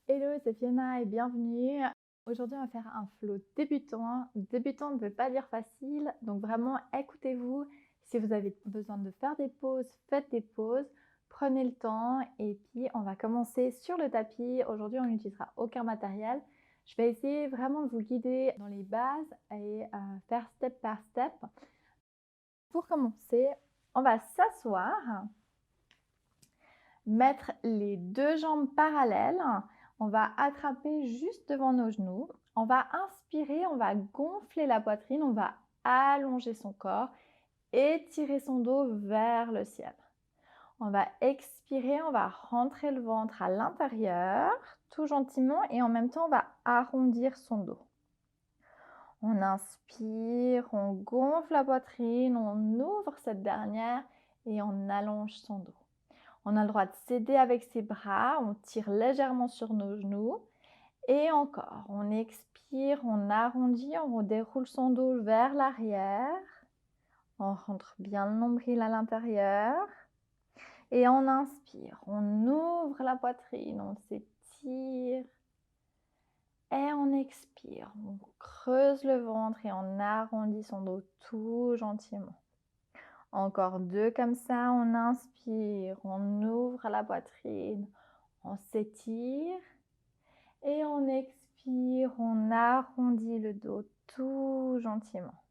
Hello, c'est Fiona et bienvenue. Aujourd'hui, on va faire un flow débutant. Débutant ne veut pas dire facile, donc vraiment écoutez-vous. Si vous avez besoin de faire des pauses, faites des pauses, prenez le temps et puis on va commencer sur le tapis. Aujourd'hui, on n'utilisera aucun matériel. Je vais essayer vraiment de vous guider dans les bases et faire step par step. Pour commencer, on va s'asseoir, mettre les deux jambes parallèles. On va attraper juste devant nos genoux. On va inspirer, on va gonfler la poitrine, on va allonger son corps, étirer son dos vers le ciel. On va expirer, on va rentrer le ventre à l'intérieur, tout gentiment, et en même temps, on va arrondir son dos. On inspire, on gonfle la poitrine, on ouvre cette dernière et on allonge son dos. On a le droit de s'aider avec ses bras, on tire légèrement sur nos genoux. Et encore, on expire, on arrondit, on déroule son dos vers l'arrière. On rentre bien le nombril à l'intérieur. Et on inspire, on ouvre la poitrine, on s'étire. Et on expire, on creuse le ventre et on arrondit son dos tout gentiment. Encore deux comme ça, on inspire, on ouvre la poitrine, on s'étire et on expire, on arrondit le dos tout gentiment.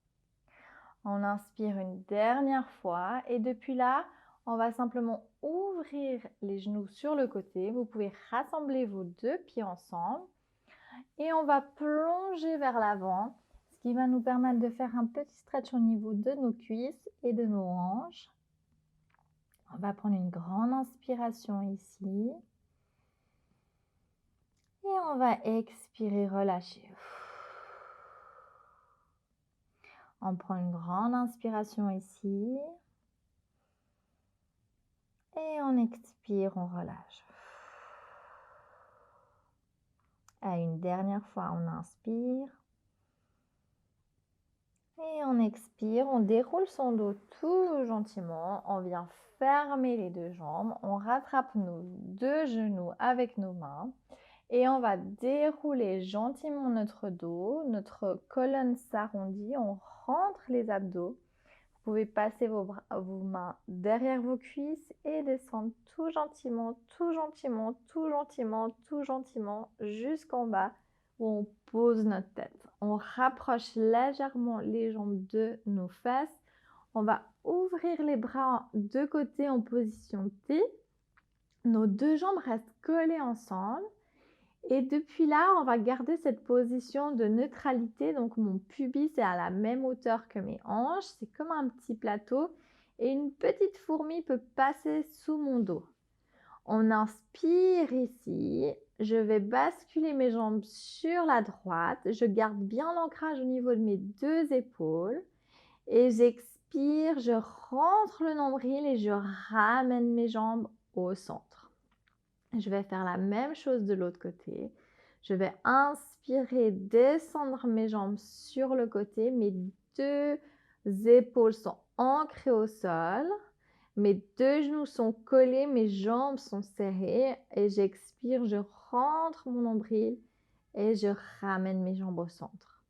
On inspire une dernière fois et depuis là, on va simplement ouvrir les genoux sur le côté. Vous pouvez rassembler vos deux pieds ensemble et on va plonger vers l'avant, ce qui va nous permettre de faire un petit stretch au niveau de nos cuisses et de nos hanches. On va prendre une grande inspiration ici. Et on va expirer, relâcher. On prend une grande inspiration ici. Et on expire, on relâche. À une dernière fois, on inspire. Et on expire, on déroule son dos tout gentiment. On vient fermer les deux jambes. On rattrape nos deux genoux avec nos mains. Et on va dérouler gentiment notre dos. Notre colonne s'arrondit. On rentre les abdos. Vous pouvez passer vos mains derrière vos cuisses et descendre tout gentiment, tout gentiment, tout gentiment, tout gentiment jusqu'en bas où on pose notre tête. On rapproche légèrement les jambes de nos fesses. On va ouvrir les bras de côté en position T. Nos deux jambes restent collées ensemble. Et depuis là, on va garder cette position de neutralité. Donc, mon pubis est à la même hauteur que mes hanches. C'est comme un petit plateau. Et une petite fourmi peut passer sous mon dos. On inspire ici. Je vais basculer mes jambes sur la droite. Je garde bien l'ancrage au niveau de mes deux épaules. Et j'expire, je rentre le nombril et je ramène mes jambes au centre. Je vais faire la même chose de l'autre côté. Je vais inspirer, descendre mes jambes sur le côté. Mes deux épaules sont ancrées au sol. Mes deux genoux sont collés, mes jambes sont serrées. Et j'expire, je rentre mon nombril et je ramène mes jambes au centre.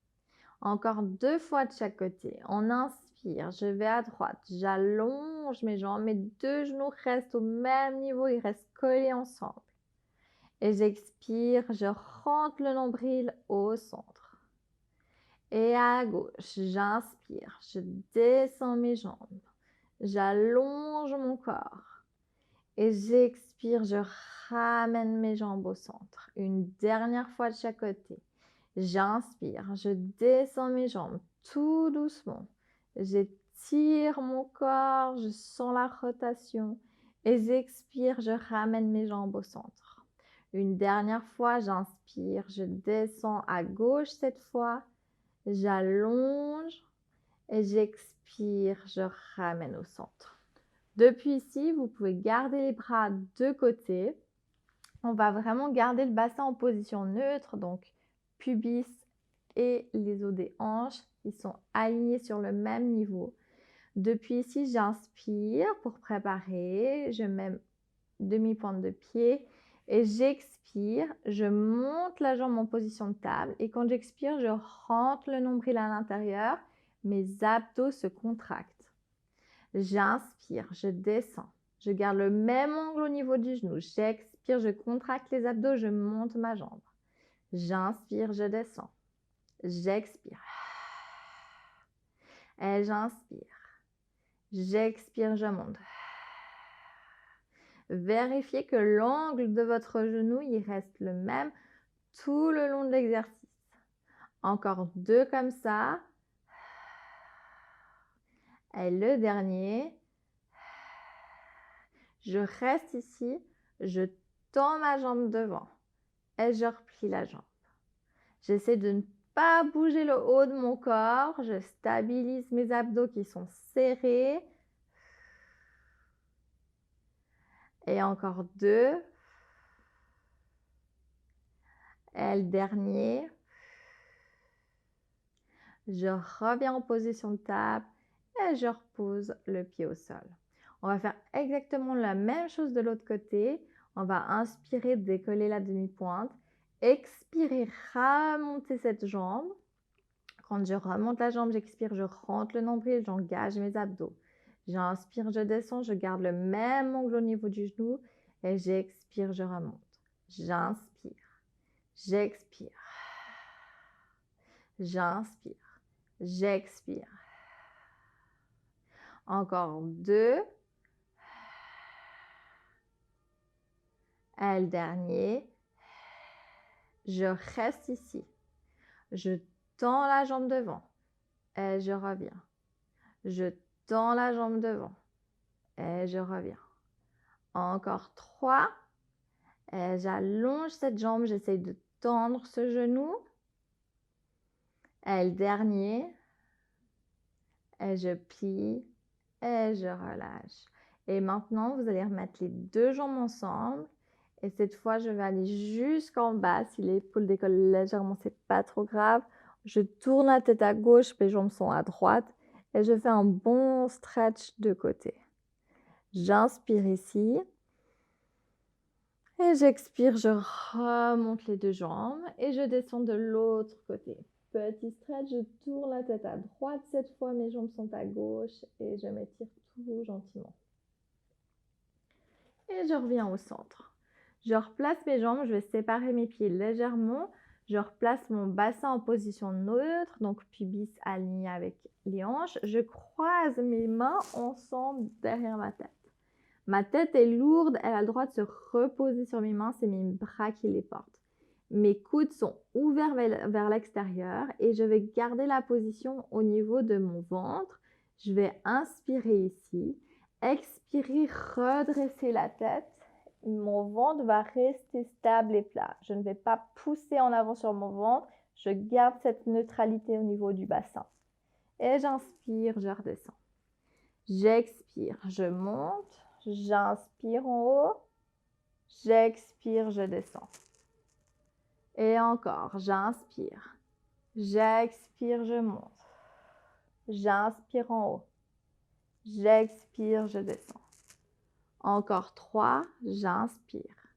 Encore deux fois de chaque côté. On inspire, je vais à droite, j'allonge mes jambes. Mes deux genoux restent au même niveau, ils restent collés ensemble. Et j'expire, je rentre le nombril au centre. Et à gauche, j'inspire, je descends mes jambes. J'allonge mon corps. Et j'expire, je ramène mes jambes au centre. Une dernière fois de chaque côté. J'inspire, je descends mes jambes tout doucement. J'étire mon corps, je sens la rotation. Et j'expire, je ramène mes jambes au centre. Une dernière fois, j'inspire, je descends à gauche cette fois. J'allonge et j'expire, je ramène au centre. Depuis ici, vous pouvez garder les bras de côté. On va vraiment garder le bassin en position neutre, donc pubis et les os des hanches qui sont alignés sur le même niveau. Depuis ici, j'inspire pour préparer. Je mets demi-pointe de pied Et j'expire, je monte la jambe en position de table. Et quand j'expire, je rentre le nombril à l'intérieur. Mes abdos se contractent. J'inspire, je descends. Je garde le même angle au niveau du genou. J'expire, je contracte les abdos, je monte ma jambe. J'inspire, je descends. J'expire. Et j'inspire. J'expire, je monte. Vérifiez que l'angle de votre genou, il reste le même tout le long de l'exercice. Encore 2 comme ça. Et le dernier. Je reste ici, je tends ma jambe devant et je replie la jambe. J'essaie de ne pas bouger le haut de mon corps. Je stabilise mes abdos qui sont serrés. Et encore 2. Et le dernier. Je reviens en position de table et je repose le pied au sol. On va faire exactement la même chose de l'autre côté. On va inspirer, décoller la demi-pointe. Expirer, remonter cette jambe. Quand je remonte la jambe, j'expire, je rentre le nombril, j'engage mes abdos. J'inspire, je descends, je garde le même angle au niveau du genou et j'expire, je remonte. J'inspire, j'expire, j'inspire, j'expire. Encore 2. Et le dernier. Je reste ici. Je tends la jambe devant et je reviens. Je tends la jambe devant et je reviens. Encore 3. Et j'allonge cette jambe, j'essaye de tendre ce genou. Et le dernier. Et je plie et je relâche. Et maintenant, vous allez remettre les 2 jambes ensemble. Et cette fois, je vais aller jusqu'en bas. Si l'épaule décolle légèrement, c'est pas trop grave. Je tourne la tête à gauche, mes jambes sont à droite. Et je fais un bon stretch de côté. J'inspire ici. Et j'expire, je remonte les 2 jambes. Et je descends de l'autre côté. Petit stretch, je tourne la tête à droite. Cette fois, mes jambes sont à gauche. Et je m'étire tout gentiment. Et je reviens au centre. Je replace mes jambes, je vais séparer mes pieds légèrement. Je replace mon bassin en position neutre, donc pubis aligné avec les hanches. Je croise mes mains ensemble derrière ma tête. Ma tête est lourde, elle a le droit de se reposer sur mes mains, c'est mes bras qui les portent. Mes coudes sont ouverts vers l'extérieur et je vais garder la position au niveau de mon ventre. Je vais inspirer ici, expirer, redresser la tête. Mon ventre va rester stable et plat. Je ne vais pas pousser en avant sur mon ventre. Je garde cette neutralité au niveau du bassin. Et j'inspire, je redescends. J'expire, je monte. J'inspire en haut. J'expire, je descends. Et encore, j'inspire. J'expire, je monte. J'inspire en haut. J'expire, je descends. Encore 3, j'inspire.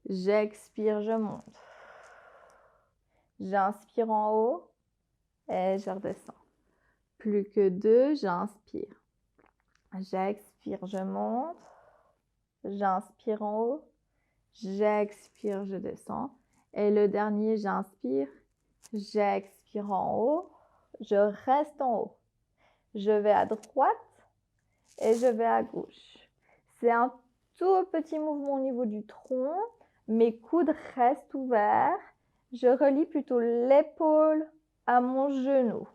J'expire, je monte. J'inspire en haut et je redescends. Plus que 2, j'inspire. J'expire, je monte. J'inspire en haut. J'expire, je descends. Et le dernier, j'inspire. J'expire en haut. Je reste en haut. Je vais à droite et je vais à gauche. C'est un tout petit mouvement au niveau du tronc. Mes coudes restent ouverts. Je relie plutôt l'épaule à mon genou.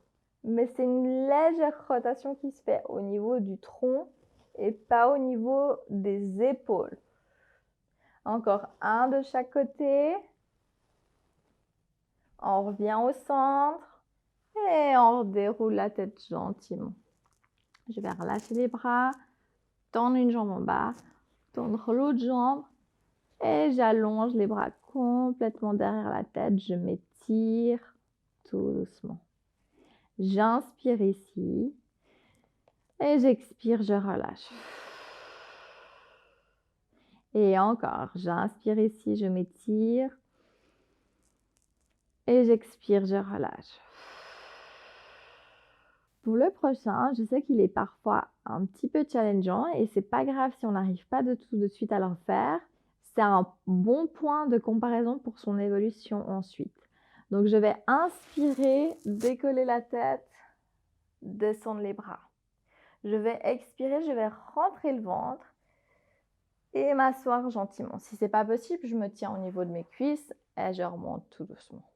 Mais c'est une légère rotation qui se fait au niveau du tronc et pas au niveau des épaules. Encore un de chaque côté. On revient au centre et on déroule la tête gentiment. Je vais relâcher les bras, tendre une jambe en bas, tendre l'autre jambe et j'allonge les bras complètement derrière la tête. Je m'étire tout doucement. J'inspire ici et j'expire, je relâche. Et encore, j'inspire ici, je m'étire. Et j'expire, je relâche. Pour le prochain, je sais qu'il est parfois un petit peu challengeant et c'est pas grave si on n'arrive pas de tout de suite à le faire. C'est un bon point de comparaison pour son évolution ensuite. Donc je vais inspirer, décoller la tête, descendre les bras. Je vais expirer, je vais rentrer le ventre et m'asseoir gentiment. Si c'est pas possible, je me tiens au niveau de mes cuisses et je remonte tout doucement.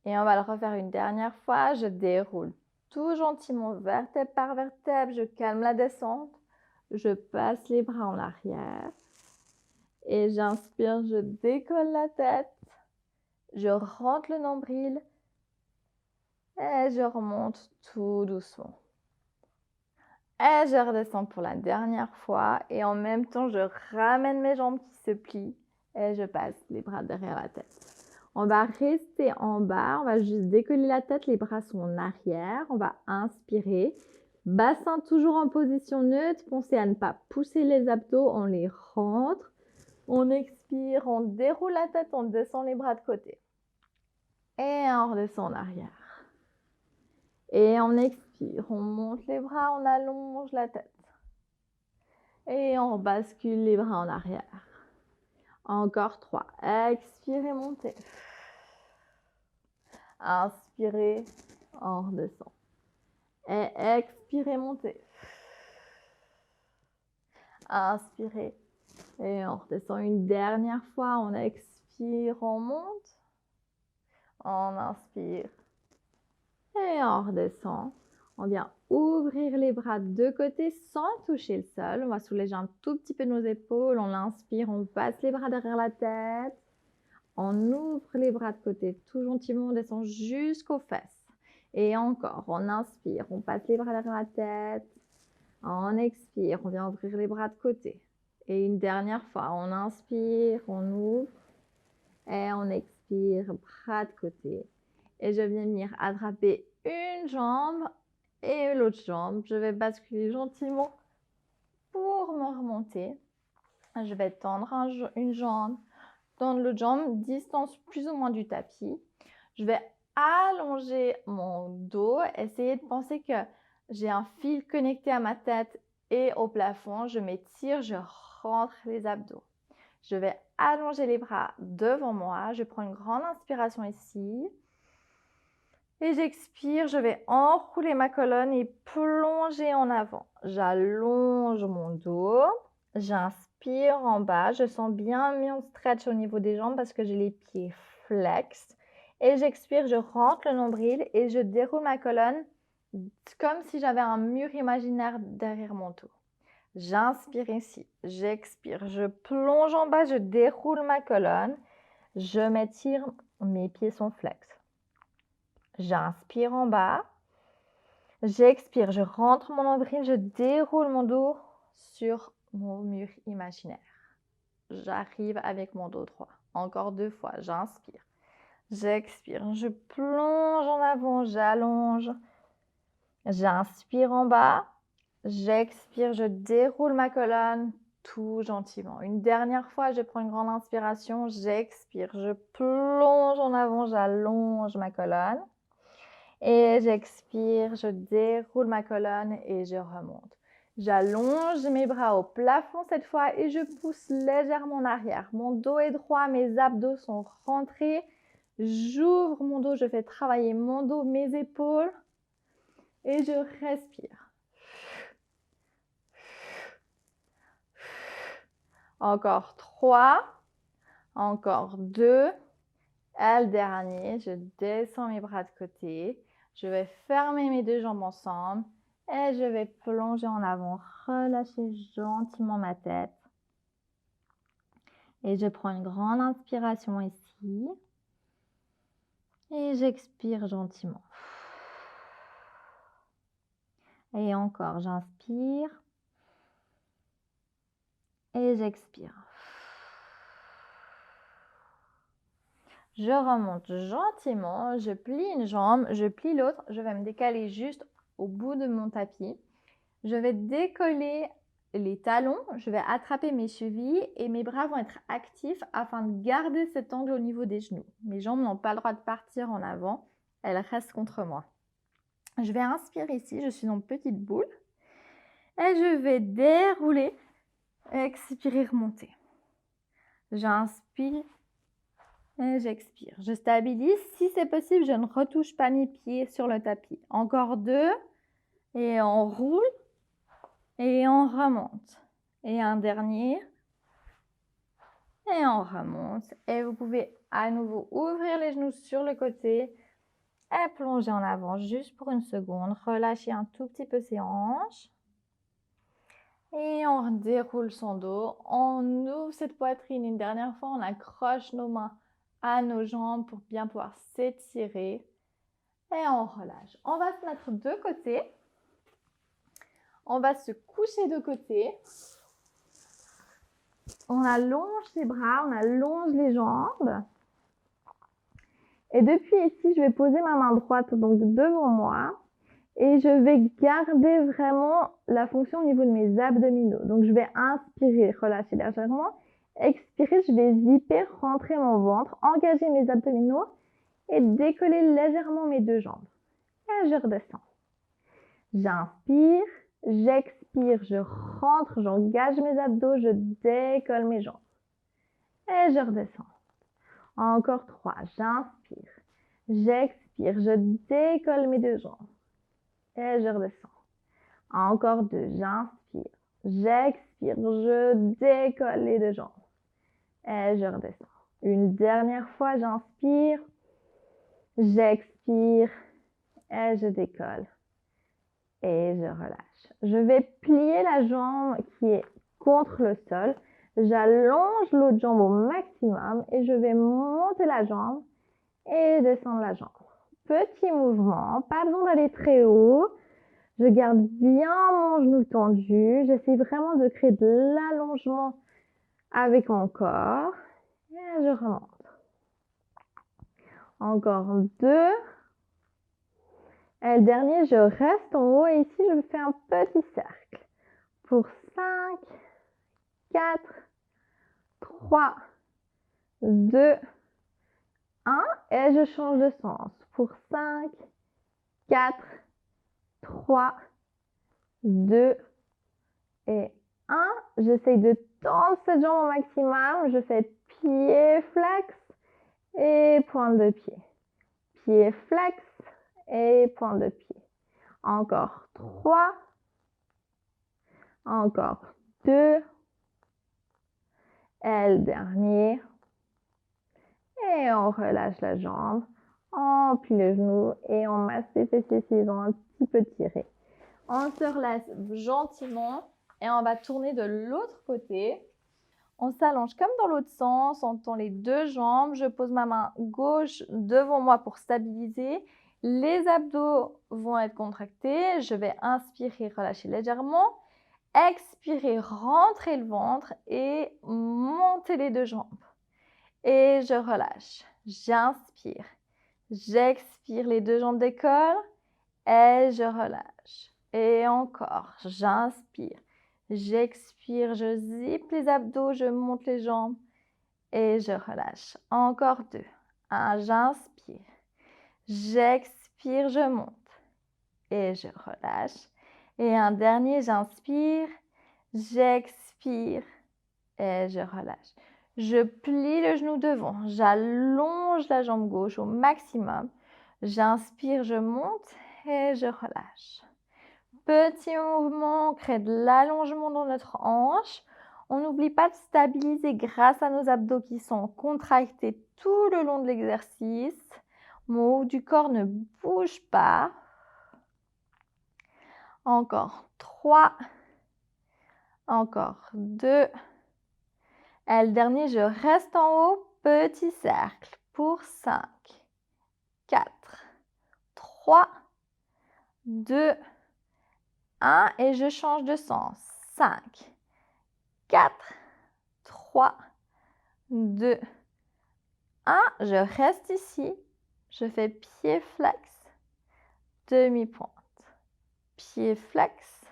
Et on va le refaire une dernière fois. Je déroule tout gentiment, vertèbre par vertèbre. Je calme la descente. Je passe les bras en arrière. Et j'inspire, je décolle la tête. Je rentre le nombril. Et je remonte tout doucement. Et je redescends pour la dernière fois. Et en même temps, je ramène mes jambes qui se plient. Et je passe les bras derrière la tête. On va rester en bas, on va juste décoller la tête, les bras sont en arrière. On va inspirer. Bassin toujours en position neutre. Pensez à ne pas pousser les abdos, on les rentre. On expire, on déroule la tête, on descend les bras de côté. Et on redescend en arrière. Et on expire, on monte les bras, on allonge la tête. Et on bascule les bras en arrière. Encore 3. Expirez, montez. Inspirez, on redescend. Et expirez, montez. Inspirez et on redescend une dernière fois. On expire, on monte. On inspire et on redescend. On vient ouvrir les bras de côté sans toucher le sol. On va soulager un tout petit peu nos épaules. On inspire, on passe les bras derrière la tête. On ouvre les bras de côté tout gentiment. On descend jusqu'aux fesses. Et encore, on inspire, on passe les bras derrière la tête. On expire, on vient ouvrir les bras de côté. Et une dernière fois, on inspire, on ouvre. Et on expire, bras de côté. Et je viens venir attraper une jambe et l'autre jambe. Je vais basculer gentiment pour me remonter. Je vais tendre une jambe, tendre l'autre jambe, distance plus ou moins du tapis. Je vais allonger mon dos, essayer de penser que j'ai un fil connecté à ma tête et au plafond. Je m'étire, je rentre les abdos. Je vais allonger les bras devant moi. Je prends une grande inspiration ici. Et j'expire, je vais enrouler ma colonne et plonger en avant. J'allonge mon dos. J'inspire en bas. Je sens bien mon stretch au niveau des jambes parce que j'ai les pieds flex. Et j'expire, je rentre le nombril et je déroule ma colonne comme si j'avais un mur imaginaire derrière mon dos. J'inspire ici, j'expire, je plonge en bas, je déroule ma colonne, je m'étire, mes pieds sont flex. J'inspire en bas, j'expire, je rentre mon nombril, je déroule mon dos sur mon mur imaginaire. J'arrive avec mon dos droit. Encore 2 fois, j'inspire, j'expire, je plonge en avant, j'allonge, j'inspire en bas, j'expire, je déroule ma colonne tout gentiment. Une dernière fois, je prends une grande inspiration, j'expire, je plonge en avant, j'allonge ma colonne. Et j'expire, je déroule ma colonne et je remonte. J'allonge mes bras au plafond cette fois et je pousse légèrement en arrière. Mon dos est droit, mes abdos sont rentrés. J'ouvre mon dos, je fais travailler mon dos, mes épaules. Et je respire. Encore 3. Encore 2. Et le dernier, je descends mes bras de côté. Je vais fermer mes 2 jambes ensemble. Et je vais plonger en avant. Relâcher gentiment ma tête. Et je prends une grande inspiration ici. Et j'expire gentiment. Et encore, j'inspire. Et j'expire. Je remonte gentiment, je plie une jambe, je plie l'autre, je vais me décaler juste au bout de mon tapis. Je vais décoller les talons, je vais attraper mes chevilles et mes bras vont être actifs afin de garder cet angle au niveau des genoux. Mes jambes n'ont pas le droit de partir en avant, elles restent contre moi. Je vais inspirer ici, je suis en petite boule et je vais dérouler, expirer, remonter. J'inspire et j'expire. Je stabilise. Si c'est possible, je ne retouche pas mes pieds sur le tapis. Encore 2 et on roule et on remonte. Et un dernier et on remonte. Et vous pouvez à nouveau ouvrir les genoux sur le côté et plonger en avant juste pour une seconde. Relâchez un tout petit peu ses hanches. Et on déroule son dos. On ouvre cette poitrine une dernière fois. On accroche nos mains à nos jambes pour bien pouvoir s'étirer. Et on relâche. On va se mettre de côté. On va se coucher de côté. On allonge les bras, on allonge les jambes. Et depuis ici, je vais poser ma main droite donc devant moi. Et je vais garder vraiment la fonction au niveau de mes abdominaux. Donc, je vais inspirer, relâcher légèrement. Expirer, je vais zipper, rentrer mon ventre, engager mes abdominaux et décoller légèrement mes deux jambes. Et je redescends. J'inspire, j'expire, je rentre, j'engage mes abdos, je décolle mes jambes. Et je redescends. Encore 3, j'inspire, j'expire, je décolle mes deux jambes. Et je redescends. Encore 2, j'inspire, j'expire, je décolle les deux jambes. Et je redescends. Une dernière fois, j'inspire, j'expire et je décolle. Et je relâche. Je vais plier la jambe qui est contre le sol. J'allonge l'autre jambe au maximum et je vais monter la jambe et descendre la jambe. Petit mouvement, pas besoin d'aller très haut. Je garde bien mon genou tendu. J'essaie vraiment de créer de l'allongement avec mon corps. Et je remonte. Encore 2. Et le dernier, je reste en haut et ici, je fais un petit cercle. Pour 5, 4, 3, 2, 1. Et je change de sens. Pour 5, 4, 3, 2 et 1. J'essaye de tendre cette jambe au maximum. Je fais pied flex et pointe de pied. Pied flex et pointe de pied. Encore 3. Encore 2. Et le dernier. Et on relâche la jambe. On plie le genou et on masse les fessiers s'ils ont un petit peu tiré. On se relâche gentiment et on va tourner de l'autre côté. On s'allonge comme dans l'autre sens, on tend les deux jambes. Je pose ma main gauche devant moi pour stabiliser. Les abdos vont être contractés. Je vais inspirer, relâcher légèrement. Expirer, rentrer le ventre et monter les deux jambes. Et je relâche. J'inspire. J'expire, les deux jambes décollent et je relâche. Et encore, j'inspire. J'expire, je zippe les abdos, je monte les jambes et je relâche. Encore 2. 1, j'inspire. J'expire, je monte et je relâche. Et un dernier, j'inspire, j'expire et je relâche. Je plie le genou devant, j'allonge la jambe gauche au maximum. J'inspire, je monte et je relâche. Petit mouvement, on crée de l'allongement dans notre hanche. On n'oublie pas de stabiliser grâce à nos abdos qui sont contractés tout le long de l'exercice. Mon haut du corps ne bouge pas. Encore 3. Encore 2. Et le dernier, je reste en haut, petit cercle pour 5, 4, 3, 2, 1 et je change de sens. 5, 4, 3, 2, 1. Je reste ici. Je fais pied flex, demi-pointe. Pied flex,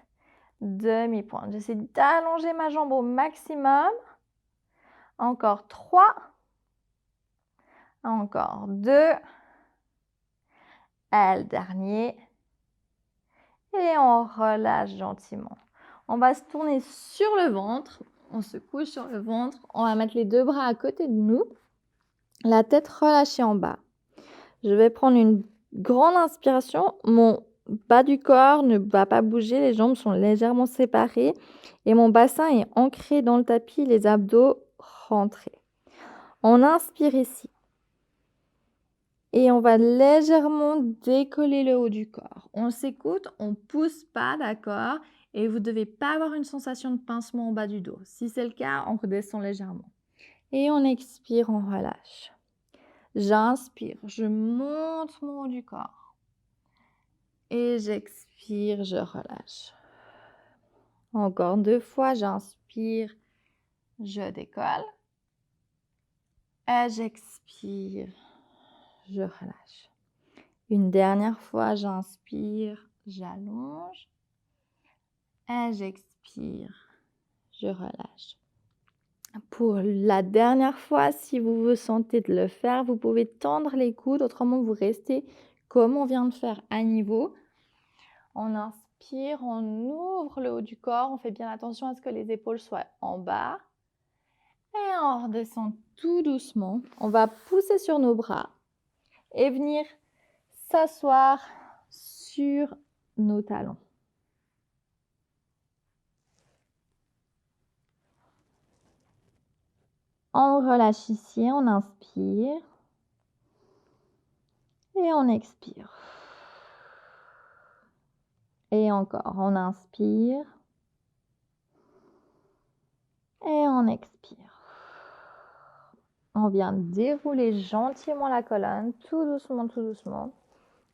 demi-pointe. J'essaie d'allonger ma jambe au maximum. Encore 3. Encore 2. Et le dernier. Et on relâche gentiment. On va se tourner sur le ventre. On se couche sur le ventre. On va mettre les 2 bras à côté de nous. La tête relâchée en bas. Je vais prendre une grande inspiration. Mon bas du corps ne va pas bouger. Les jambes sont légèrement séparées. Et mon bassin est ancré dans le tapis. Les abdos rentrés. On inspire ici. Et on va légèrement décoller le haut du corps. On s'écoute, on ne pousse pas, d'accord? Et vous ne devez pas avoir une sensation de pincement au bas du dos. Si c'est le cas, on redescend légèrement. Et on expire, on relâche. J'inspire, je monte mon haut du corps. Et j'expire, je relâche. Encore 2 fois, j'inspire, je décolle. Et j'expire, je relâche. Une dernière fois, j'inspire, j'allonge. Et j'expire, je relâche. Pour la dernière fois, si vous vous sentez de le faire, vous pouvez tendre les coudes, autrement vous restez comme on vient de faire à niveau. On inspire, on ouvre le haut du corps, on fait bien attention à ce que les épaules soient en bas. Et on redescend tout doucement. On va pousser sur nos bras et venir s'asseoir sur nos talons. On relâche ici, on inspire et on expire. Et encore, on inspire et on expire. On vient dérouler gentiment la colonne, tout doucement, tout doucement.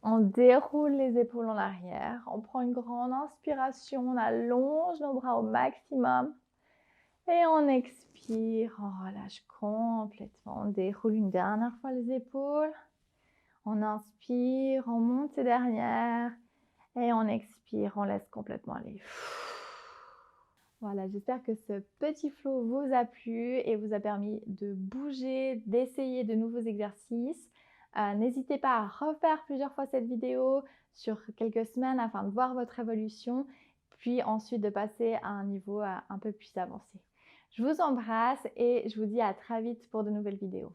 On déroule les épaules en arrière. On prend une grande inspiration, on allonge nos bras au maximum. Et on expire, on relâche complètement. On déroule une dernière fois les épaules. On inspire, on monte ses derrière. Et on expire, on laisse complètement aller. Voilà, j'espère que ce petit flow vous a plu et vous a permis de bouger, d'essayer de nouveaux exercices. N'hésitez pas à refaire plusieurs fois cette vidéo sur quelques semaines afin de voir votre évolution, puis ensuite de passer à un niveau un peu plus avancé. Je vous embrasse et je vous dis à très vite pour de nouvelles vidéos.